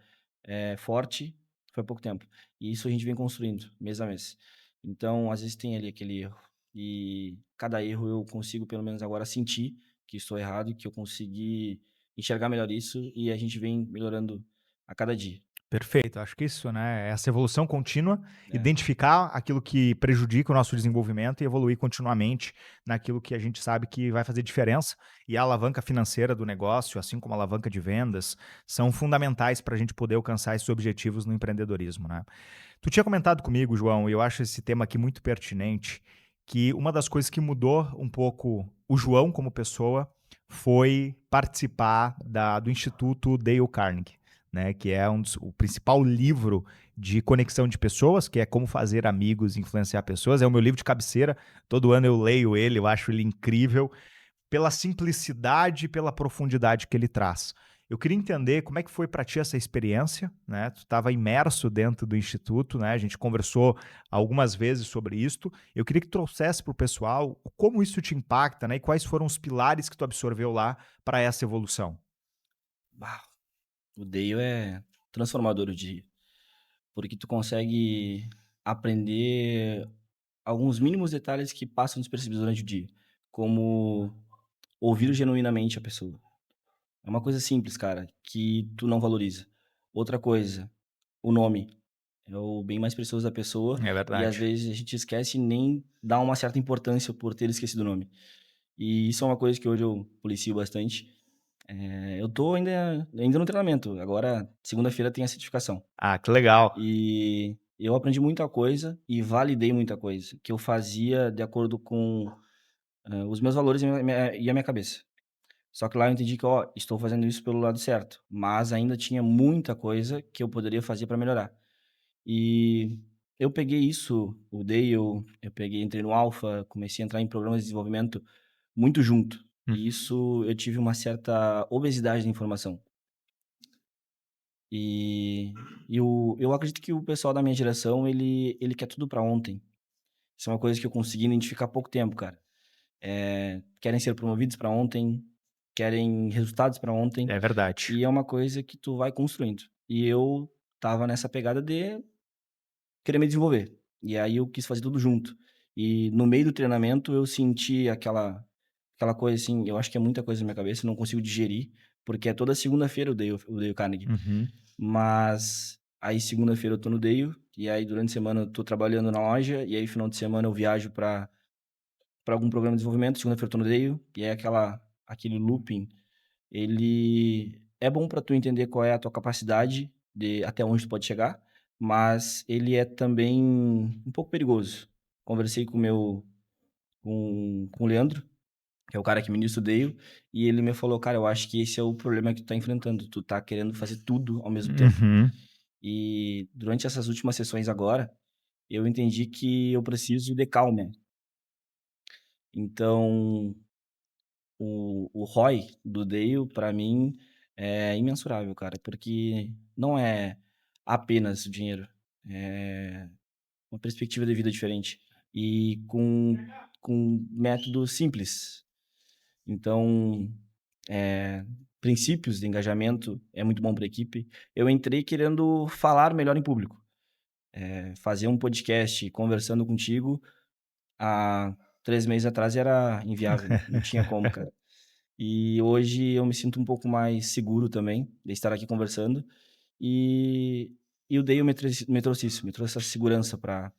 forte, foi há pouco tempo. E isso a gente vem construindo mês a mês. Então, às vezes tem ali aquele erro. E cada erro eu consigo pelo menos agora sentir que estou errado e que eu consegui enxergar melhor isso e a gente vem melhorando a cada dia. Perfeito, acho que isso, né, é essa evolução contínua, É, identificar aquilo que prejudica o nosso desenvolvimento e evoluir continuamente naquilo que a gente sabe que vai fazer diferença. E a alavanca financeira do negócio, assim como a alavanca de vendas, são fundamentais para a gente poder alcançar esses objetivos no empreendedorismo, né? Tu tinha comentado comigo, João, e eu acho esse tema aqui muito pertinente, que uma das coisas que mudou um pouco o João como pessoa foi participar do Instituto Dale Carnegie, né, que é o principal livro de conexão de pessoas, que é Como Fazer Amigos e Influenciar Pessoas. É o meu livro de cabeceira, todo ano eu leio ele, eu acho ele incrível pela simplicidade e pela profundidade que ele traz. Eu queria entender como é que foi para ti essa experiência, né? Tu estava imerso dentro do instituto, né? A gente conversou algumas vezes sobre isto. Eu queria que trouxesse para o pessoal como isso te impacta, né? E quais foram os pilares que tu absorveu lá para essa evolução. bah, o Dale é transformador, eu diria, porque tu consegue aprender alguns mínimos detalhes que passam despercebidos durante o dia, como ouvir genuinamente a pessoa. É uma coisa simples, cara, que tu não valoriza. Outra coisa, o nome. É o bem mais precioso da pessoa É e às verdade. vezes a gente esquece e nem dá uma certa importância por ter esquecido o nome. E isso é uma coisa que hoje eu policio bastante. Eu tô ainda no treinamento, agora segunda-feira tem a certificação. Ah, que legal. E eu aprendi muita coisa e validei muita coisa, que eu fazia de acordo com, os meus valores e a minha cabeça. Só que lá eu entendi que, ó, estou fazendo isso pelo lado certo, mas ainda tinha muita coisa que eu poderia fazer para melhorar. E eu peguei isso, o Dale, eu peguei, entrei no Alpha, comecei a entrar em programas de desenvolvimento muito junto. Hum. E isso eu tive uma certa obesidade de informação. E, eu acredito que o pessoal da minha geração, ele quer tudo pra ontem. Isso é uma coisa que eu consegui identificar há pouco tempo, cara. Querem ser promovidos pra ontem, querem resultados pra ontem, É verdade. e é uma coisa que tu vai construindo. E eu estava nessa pegada de querer me desenvolver. E aí eu quis fazer tudo junto. E no meio do treinamento eu senti aquela coisa assim, eu acho que é muita coisa na minha cabeça, eu não consigo digerir, porque é toda segunda-feira o Dale Carnegie. Uhum. Mas aí segunda-feira eu tô no Dale, e aí durante a semana eu tô trabalhando na loja, e aí final de semana eu viajo pra algum programa de desenvolvimento, segunda-feira eu tô no Dale, e é aquele looping, ele é bom para tu entender qual é a tua capacidade de até onde tu pode chegar, mas ele é também um pouco perigoso. Conversei com o Leandro, que é o cara que ministra o Dale, e ele me falou: "Cara, eu acho que esse é o problema que tu tá enfrentando, tu tá querendo fazer tudo ao mesmo tempo". Uhum. E durante essas últimas sessões agora, eu entendi que eu preciso de calma. Então, o ROI do Dale, para mim, é imensurável, cara, porque não é apenas o dinheiro, é uma perspectiva de vida diferente e com método simples. Então, eh, princípios de engajamento é muito bom para a equipe. Eu entrei querendo falar melhor em público, fazer um podcast conversando contigo há 3 meses atrás era inviável, não tinha como, cara. E hoje eu me sinto um pouco mais seguro também de estar aqui conversando, e o Dale me trouxe isso, me trouxe essa segurança para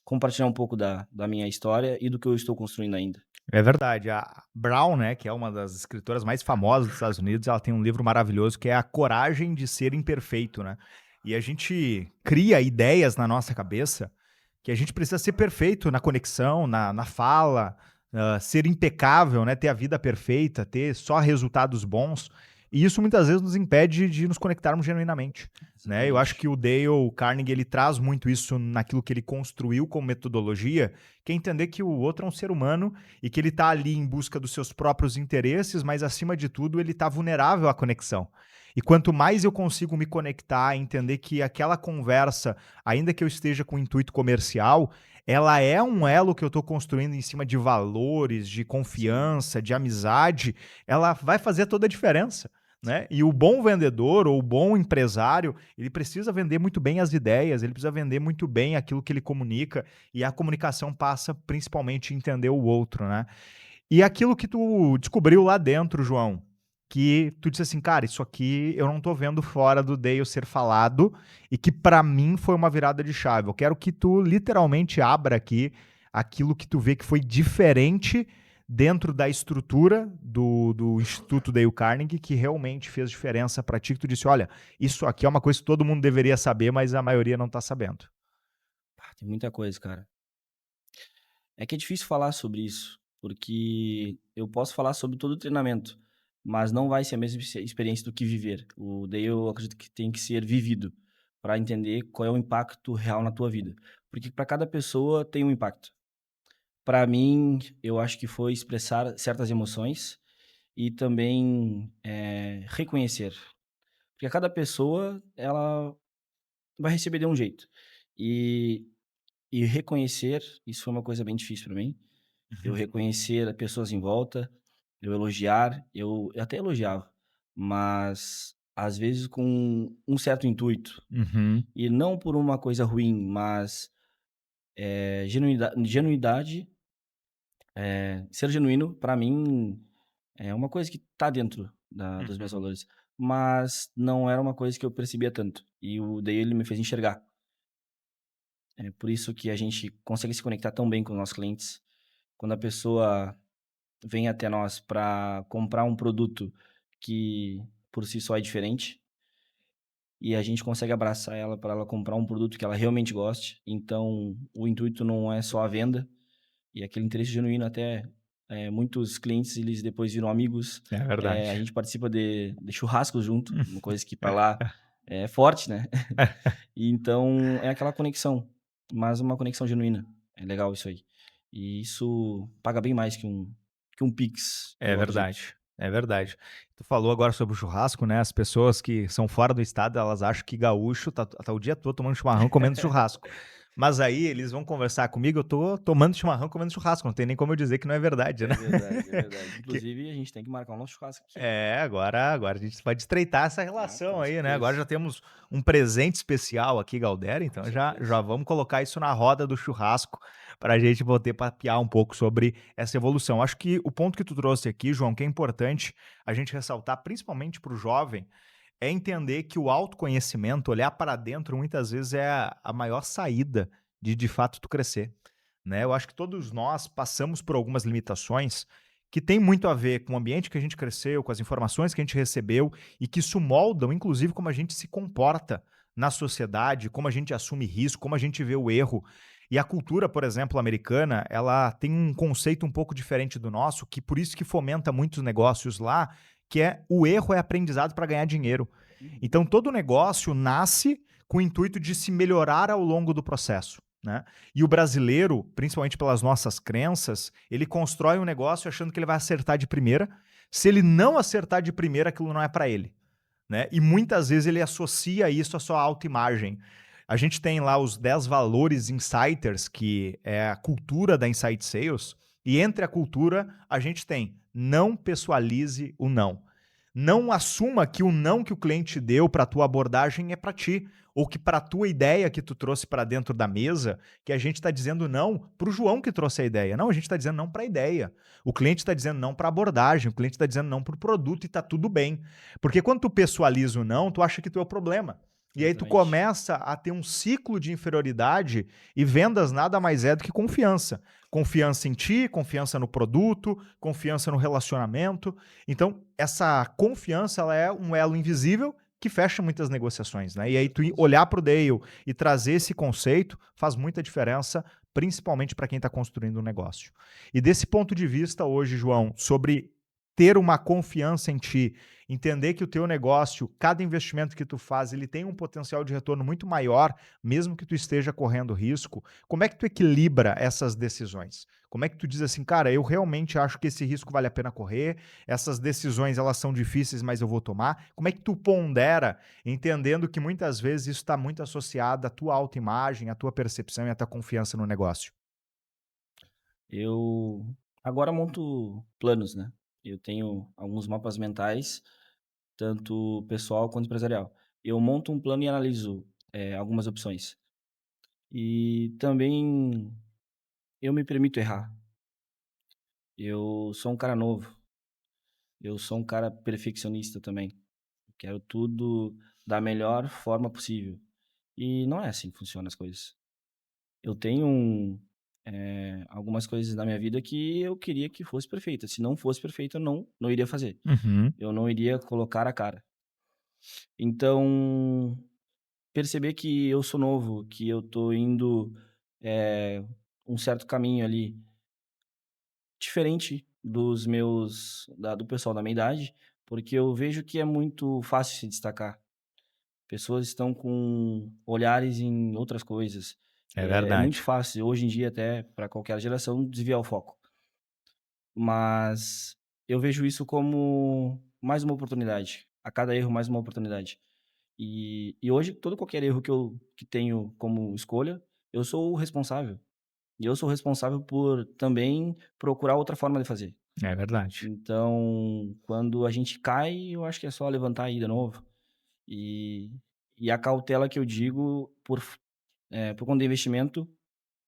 compartilhar um pouco da minha história e do que eu estou construindo ainda. É verdade. A Brown, né, que é uma das escritoras mais famosas dos Estados Unidos, ela tem um livro maravilhoso que é A Coragem de Ser Imperfeito, né? E a gente cria ideias na nossa cabeça que a gente precisa ser perfeito na conexão, na fala, ser impecável, né? Ter a vida perfeita, ter só resultados bons. E isso muitas vezes nos impede de nos conectarmos genuinamente, né? Eu acho Exatamente. que o Dale Carnegie ele traz muito isso naquilo que ele construiu como metodologia, que é entender que o outro é um ser humano e que ele está ali em busca dos seus próprios interesses, mas acima de tudo ele está vulnerável à conexão. E quanto mais eu consigo me conectar, entender que aquela conversa, ainda que eu esteja com intuito comercial, ela é um elo que eu estou construindo em cima de valores, de Sim, confiança, de amizade, ela vai fazer toda a diferença. Né? E o bom vendedor ou o bom empresário, ele precisa vender muito bem as ideias, ele precisa vender muito bem aquilo que ele comunica, e a comunicação passa principalmente em entender o outro, né? E aquilo que tu descobriu lá dentro, João, que tu disse assim, cara, isso aqui eu não tô vendo fora do Dale ser falado, e que pra mim foi uma virada de chave. Eu quero que tu literalmente abra aqui aquilo que tu vê que foi diferente dentro da estrutura do Instituto Dale Carnegie, que realmente fez diferença pra ti, que tu disse, olha, isso aqui é uma coisa que todo mundo deveria saber, mas a maioria não tá sabendo. tem muita coisa, cara. É que é difícil falar sobre isso, porque eu posso falar sobre todo o treinamento, mas não vai ser a mesma experiência do que viver. O daí eu acredito que tem que ser vivido para entender qual é o impacto real na tua vida, porque para cada pessoa tem um impacto. Para mim, eu acho que foi expressar certas emoções e também, reconhecer, porque cada pessoa ela vai receber de um jeito. E reconhecer, isso foi uma coisa bem difícil para mim. Eu reconhecer as pessoas em volta, eu elogiar, eu até elogiava, mas às vezes com um certo intuito, Uhum, e não por uma coisa ruim, mas, genuinidade, ser genuíno para mim é uma coisa que tá dentro da dos meus uhum. valores, mas não era uma coisa que eu percebia tanto, e o daí ele me fez enxergar. É por isso que a gente consegue se conectar tão bem com os nossos clientes, quando a pessoa vem até nós para comprar um produto que por si só é diferente, e a gente consegue abraçar ela para ela comprar um produto que ela realmente goste. Então, o intuito não é só a venda, e aquele interesse genuíno até, muitos clientes eles depois viram amigos, É verdade. a gente participa de churrascos junto, uma coisa que para lá é forte, né. E então é aquela conexão, mas uma conexão genuína. É legal isso aí. E isso paga bem mais que um Pix, É eu acredito. verdade, é verdade. Tu falou agora sobre o churrasco, né, as pessoas que são fora do estado, elas acham que gaúcho tá o dia todo tomando chimarrão, comendo churrasco. Mas aí eles vão conversar comigo, eu tô tomando chimarrão, comendo churrasco, não tem nem como eu dizer que não é verdade, né. É verdade, é verdade. Que Inclusive, a gente tem que marcar o nosso churrasco aqui. agora a gente pode estreitar essa Ah, relação com aí, né, agora certeza. já temos um presente especial aqui, Galdério, Com então já certeza. vamos colocar isso na roda do churrasco, para a gente poder papear um pouco sobre essa evolução. Acho que o ponto que tu trouxe aqui, João, que é importante a gente ressaltar, principalmente para o jovem, é entender que o autoconhecimento, olhar para dentro, muitas vezes é a maior saída de fato tu crescer, né. Eu acho que todos nós passamos por algumas limitações que têm muito a ver com o ambiente que a gente cresceu, com as informações que a gente recebeu e que isso moldam, inclusive, como a gente se comporta na sociedade, como a gente assume risco, como a gente vê o erro. E a cultura, por exemplo, americana, ela tem um conceito um pouco diferente do nosso, que por isso que fomenta muitos negócios lá, que é o erro é aprendizado para ganhar dinheiro. Uhum. Então todo negócio nasce com o intuito de se melhorar ao longo do processo. né? E o brasileiro, principalmente pelas nossas crenças, ele constrói um negócio achando que ele vai acertar de primeira. Se ele não acertar de primeira, aquilo não é para ele, né? E muitas vezes ele associa isso à sua autoimagem. A gente tem lá os 10 valores insiders, que é a cultura da Inside Sales, e entre a cultura a gente tem não pessoalize o não. Não assuma que o não que o cliente deu para a tua abordagem é para ti, ou que para a tua ideia que tu trouxe para dentro da mesa, que a gente está dizendo não para o João que trouxe a ideia. Não, a gente está dizendo não para a ideia. O cliente está dizendo não para a abordagem, o cliente está dizendo não para o produto e está tudo bem. Porque quando tu pessoaliza o não, tu acha que tu é o problema. E aí tu Exatamente. começa a ter um ciclo de inferioridade e vendas nada mais é do que confiança. Confiança em ti, confiança no produto, confiança no relacionamento. Então, essa confiança ela é um elo invisível que fecha muitas negociações, né? E aí tu olhar para o Dale e trazer esse conceito faz muita diferença, principalmente para quem está construindo um negócio. E desse ponto de vista hoje, João, sobre ter uma confiança em ti, entender que o teu negócio, cada investimento que tu faz, ele tem um potencial de retorno muito maior, mesmo que tu esteja correndo risco. Como é que tu equilibra essas decisões? Como é que tu diz assim, cara, eu realmente acho que esse risco vale a pena correr, essas decisões elas são difíceis, mas eu vou tomar? Como é que tu pondera, entendendo que muitas vezes isso está muito associado à tua autoimagem, à tua percepção e à tua confiança no negócio? Eu agora monto planos, né. Eu tenho alguns mapas mentais, tanto pessoal quanto empresarial. Eu monto um plano e analiso, algumas opções. E também eu me permito errar. Eu sou um cara novo, eu sou um cara perfeccionista também. Quero tudo da melhor forma possível. E não é assim que funcionam as coisas. Eu tenho algumas coisas na minha vida que eu queria que fosse perfeita. Se não fosse perfeita, eu não iria fazer. Uhum. Eu não iria colocar a cara. Então, perceber que eu sou novo, que eu tô indo, um certo caminho ali, diferente dos meus do pessoal da minha idade, porque eu vejo que é muito fácil se destacar. Pessoas estão com olhares em outras coisas. É É muito verdade. fácil, hoje em dia, até para qualquer geração, desviar o foco. Mas eu vejo isso como mais uma oportunidade. A cada erro, mais uma oportunidade. E hoje, todo qualquer erro que tenho como escolha, eu sou o responsável. E eu sou responsável por também procurar outra forma de fazer. É verdade. Então, quando a gente cai, eu acho que é só levantar e ir de novo. E, e a cautela que eu digo por conta do investimento,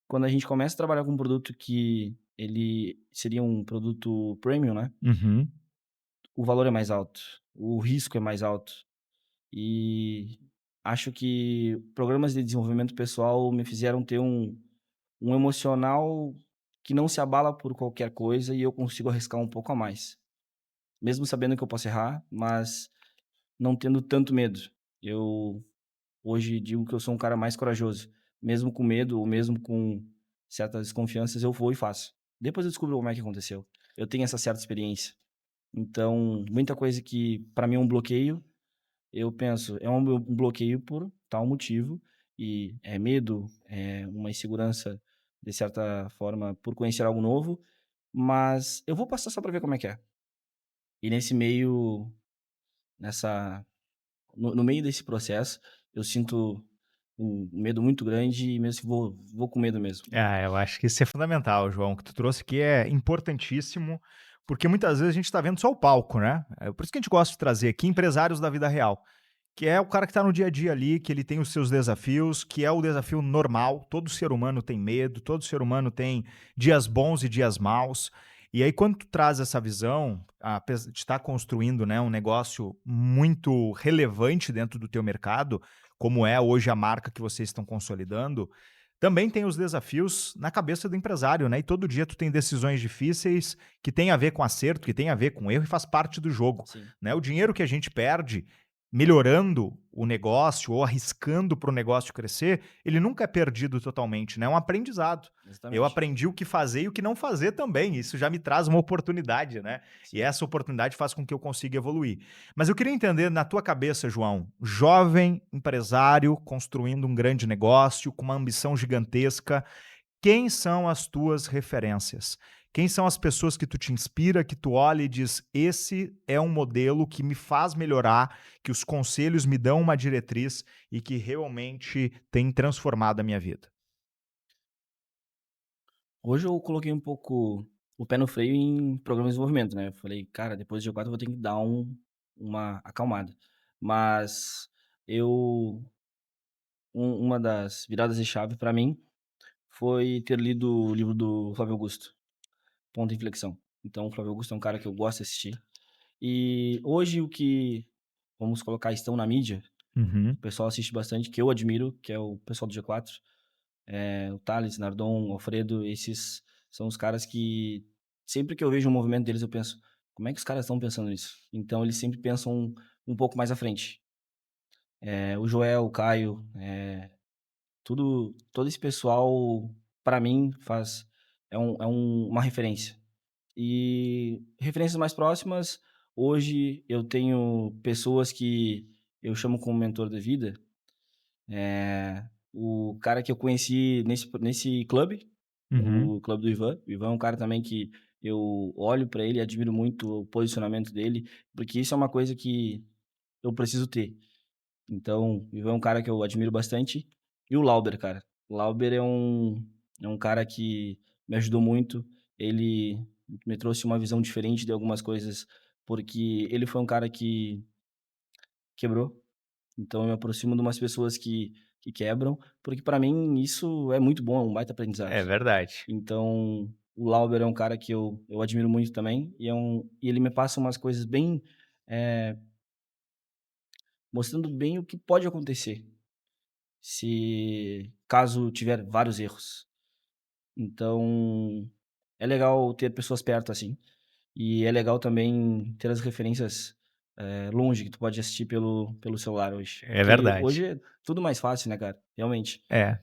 quando a gente começa a trabalhar com um produto que ele seria um produto premium, né? Uhum. O valor é mais alto, o risco é mais alto. E acho que programas de desenvolvimento pessoal me fizeram ter um emocional que não se abala por qualquer coisa e eu consigo arriscar um pouco a mais. Mesmo sabendo que eu posso errar, mas não tendo tanto medo. Eu hoje digo que eu sou um cara mais corajoso. Mesmo com medo ou mesmo com certas desconfianças, eu vou e faço. Depois eu descubro como é que aconteceu. Eu tenho essa certa experiência. Então, muita coisa que para mim é um bloqueio, eu penso, é um bloqueio por tal motivo, e é medo, é uma insegurança, de certa forma, por conhecer algo novo, mas eu vou passar só para ver como é que é. E nesse meio, nessa no meio desse processo, eu sinto um medo muito grande e mesmo assim vou com medo mesmo. Ah, eu acho que isso é fundamental, João. O que tu trouxe aqui é importantíssimo, porque muitas vezes a gente está vendo só o palco, né? É por isso que a gente gosta de trazer aqui empresários da vida real, que é o cara que está no dia a dia ali, que ele tem os seus desafios, que é o desafio normal. Todo ser humano tem medo, todo ser humano tem dias bons e dias maus. E aí, quando tu traz essa visão, de estar construindo, né, um negócio muito relevante dentro do teu mercado, como é hoje a marca que vocês estão consolidando, também tem os desafios na cabeça do empresário, né? E todo dia tu tem decisões difíceis que tem a ver com acerto, que tem a ver com erro e faz parte do jogo, Sim, né? O dinheiro que a gente perde, melhorando o negócio ou arriscando para o negócio crescer, ele nunca é perdido totalmente, né, é um aprendizado. Eu Exatamente. aprendi o que fazer e o que não fazer também, isso já me traz uma oportunidade, né, e Sim. essa oportunidade faz com que eu consiga evoluir. Mas eu queria entender na tua cabeça, João, jovem empresário construindo um grande negócio, com uma ambição gigantesca, quem são as tuas referências? Quem são as pessoas que tu te inspira, que tu olha e diz: "Esse é um modelo que me faz melhorar, que os conselhos me dão uma diretriz e que realmente tem transformado a minha vida"? Hoje eu coloquei um pouco o pé no freio em programas de desenvolvimento, né, eu falei: "Cara, depois do G4 eu vou ter que dar uma acalmada". Mas eu uma das viradas de chave para mim foi ter lido o livro do Flávio Augusto, Ponto de Inflexão. Então o Flávio Augusto é um cara que eu gosto de assistir. E hoje o que, vamos colocar, estão na mídia, Uhum, o pessoal assiste bastante, que eu admiro, que é o pessoal do G4, o Thales, Nardon, Alfredo, esses são os caras que sempre que eu vejo um movimento deles eu penso: "Como é que os caras estão pensando nisso?". Então eles sempre pensam um pouco mais à frente. O Joel, o Caio, todo esse pessoal, para mim, uma referência. E referências mais próximas, hoje eu tenho pessoas que eu chamo como mentor da vida. O cara que eu conheci nesse clube, uhum. o clube do Ivan. O Ivan é um cara também que eu olho para ele e admiro muito o posicionamento dele, porque isso é uma coisa que eu preciso ter. Então, o Ivan é um cara que eu admiro bastante. E o Lauber, cara. O Lauber é um cara que me ajudou muito. Ele me trouxe uma visão diferente de algumas coisas, porque ele foi um cara que quebrou. Então eu me aproximo de umas pessoas que quebram, porque para mim isso é muito bom, é um baita aprendizado. É verdade. Então, o Lauber é um cara que eu admiro muito também, e ele me passa umas coisas bem, eh, mostrando bem o que pode acontecer, se caso tiver vários erros. Então, é legal ter pessoas perto assim, e é legal também ter as referências, longe, que tu pode assistir pelo celular hoje. É Porque verdade. hoje é tudo mais fácil, né, cara, realmente. É.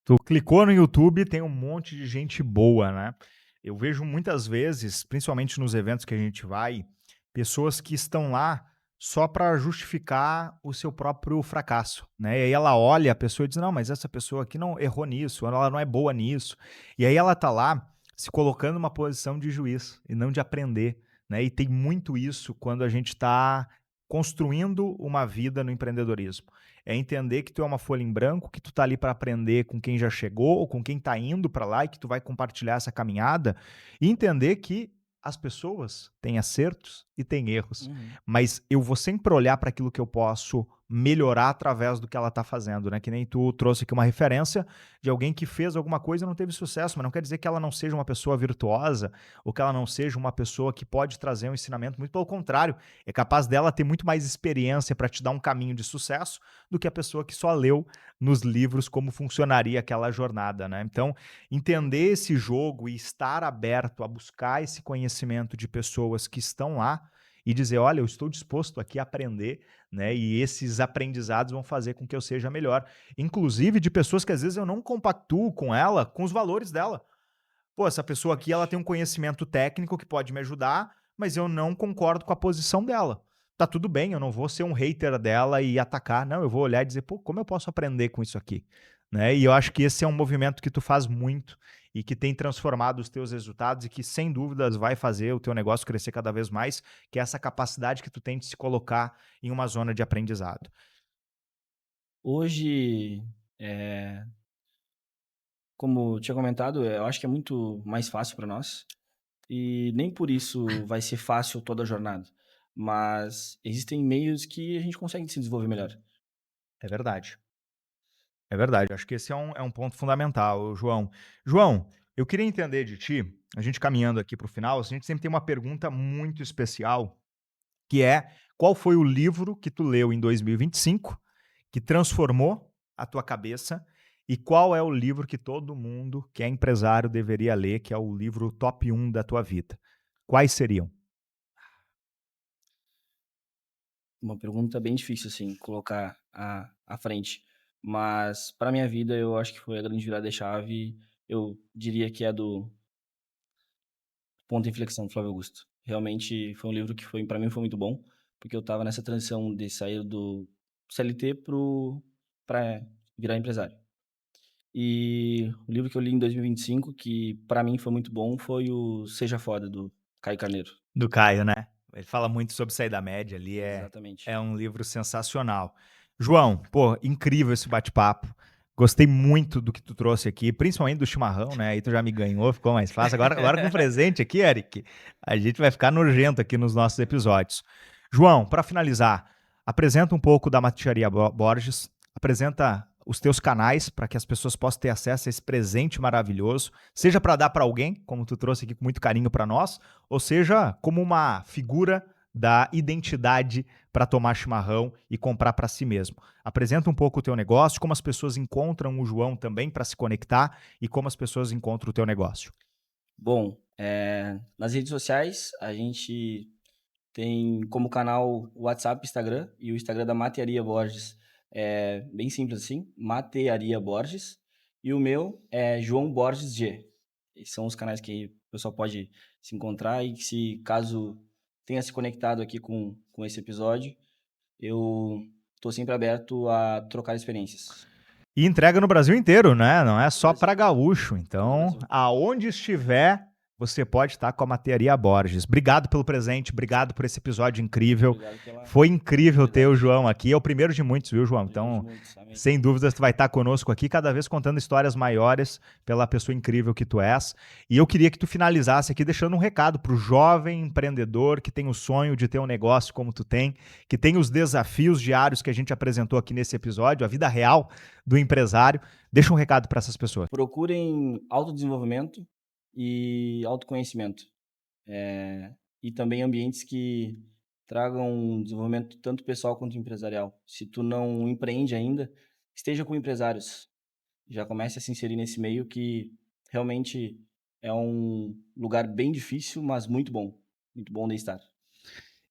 Tu clicou no YouTube, tem um monte de gente boa, né. Eu vejo muitas vezes, principalmente nos eventos que a gente vai, pessoas que estão lá só para justificar o seu próprio fracasso, né. E aí ela olha a pessoa e diz: "Não, mas essa pessoa aqui não errou nisso, ela não é boa nisso". E aí ela tá lá se colocando numa posição de juiz e não de aprender, né. E tem muito isso quando a gente está construindo uma vida no empreendedorismo. É entender que tu é uma folha em branco, que tu tá ali para aprender com quem já chegou ou com quem tá indo para lá e que tu vai compartilhar essa caminhada, e entender que as pessoas têm acertos e têm erros, Uhum. mas eu vou sempre olhar para aquilo que eu posso melhorar através do que ela tá fazendo, né, que nem tu trouxe aqui uma referência de alguém que fez alguma coisa e não teve sucesso, mas não quer dizer que ela não seja uma pessoa virtuosa, ou que ela não seja uma pessoa que pode trazer um ensinamento, muito pelo contrário, é capaz dela ter muito mais experiência para te dar um caminho de sucesso do que a pessoa que só leu nos livros como funcionaria aquela jornada, né. Então, entender esse jogo e estar aberto a buscar esse conhecimento de pessoas que estão lá e dizer: "Olha, eu estou disposto aqui a aprender", né, e esses aprendizados vão fazer com que eu seja melhor. Inclusive de pessoas que às vezes eu não compactuo com ela, com os valores dela. Pô, essa pessoa aqui ela tem um conhecimento técnico que pode me ajudar, mas eu não concordo com a posição dela. Tá tudo bem, eu não vou ser um hater dela e atacar, não, eu vou olhar e dizer: "Pô, como eu posso aprender com isso aqui?", né. E eu acho que esse é um movimento que tu faz muito e que tem transformado os teus resultados e que sem dúvidas vai fazer o teu negócio crescer cada vez mais, que é essa capacidade que tu tem de se colocar em uma zona de aprendizado. Hoje, eh, como eu tinha comentado, eu acho que é muito mais fácil para nós, e nem por isso vai ser fácil toda a jornada, mas existem meios que a gente consegue se desenvolver melhor. É verdade. É verdade, acho que esse é um ponto fundamental, João. João, eu queria entender de ti, a gente caminhando aqui para o final, a gente sempre tem uma pergunta muito especial, que é: qual foi o livro que tu leu em 2025 que transformou a tua cabeça, e qual é o livro que todo mundo que é empresário deveria ler, que é o livro top um da tua vida? Quais seriam? Uma pergunta bem difícil, assim, colocar à frente. Mas para minha vida, eu acho que foi a grande virada de chave. Eu diria que é do Ponto de Inflexão, do Flávio Augusto. Realmente foi um livro que foi, para mim, foi muito bom, porque eu estava nessa transição de sair do CLT para virar empresário. E o livro que eu li em 2025, que para mim foi muito bom, foi o Seja Foda, do Caio Carneiro. Do Caio, né? Ele fala muito sobre sair da média ali, Exatamente. é um livro sensacional. João, pô, incrível esse bate-papo. Gostei muito do que tu trouxe aqui, principalmente do chimarrão, né? Aí tu já me ganhou, ficou mais fácil. Agora com presente aqui, Eric, a gente vai ficar nojento aqui nos nossos episódios. João, para finalizar, apresenta um pouco da Matearia Borges, apresenta os teus canais para que as pessoas possam ter acesso a esse presente maravilhoso, seja para dar para alguém, como tu trouxe aqui com muito carinho para nós, ou seja, como uma figura da identidade para tomar chimarrão e comprar para si mesmo. Apresenta um pouco o teu negócio, como as pessoas encontram o João também para se conectar e como as pessoas encontram o teu negócio. Bom, nas redes sociais, a gente tem como canal o WhatsApp, Instagram, e o Instagram da Matearia Borges é bem simples assim, Matearia Borges, e o meu é João Borges G. Esses são os canais que o pessoal pode se encontrar e que, se caso tenha se conectado aqui com esse episódio, eu estou sempre aberto a trocar experiências. E entrega no Brasil inteiro, né? Não é No só para Brasil, gaúcho. todo o Então, Brasil. aonde estiver, você pode estar com a Matearia Borges. Obrigado pelo presente, obrigado por esse episódio incrível. Obrigado pela Foi incrível ter o oportunidade. João aqui. É o primeiro de muitos, viu, João? Primeiro de Então, muitos, amém. sem dúvidas, tu vai estar conosco aqui, cada vez contando histórias maiores pela pessoa incrível que tu és. E eu queria que tu finalizasse aqui deixando um recado para o jovem empreendedor que tem o sonho de ter um negócio como tu tem, que tem os desafios diários que a gente apresentou aqui nesse episódio, a vida real do empresário. Deixa um recado para essas pessoas. Procurem autodesenvolvimento e autoconhecimento. E também ambientes que tragam um desenvolvimento tanto pessoal quanto empresarial. Se tu não empreende ainda, esteja com empresários. Já comece a se inserir nesse meio, que realmente é um lugar bem difícil, mas muito bom. Muito bom de estar.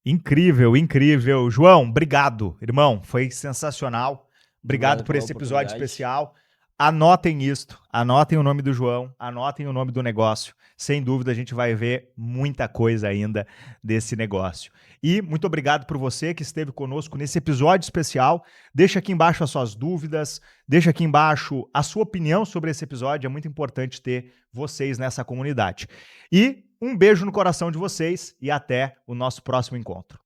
Incrível, incrível. João, obrigado, irmão. Foi sensacional. Obrigado Obrigado por pela esse episódio oportunidade. especial. Anotem isto, anotem o nome do João, anotem o nome do negócio. Sem dúvida, a gente vai ver muita coisa ainda desse negócio. E muito obrigado por você que esteve conosco nesse episódio especial. Deixa aqui embaixo as suas dúvidas, deixa aqui embaixo a sua opinião sobre esse episódio. É muito importante ter vocês nessa comunidade. E um beijo no coração de vocês e até o nosso próximo encontro.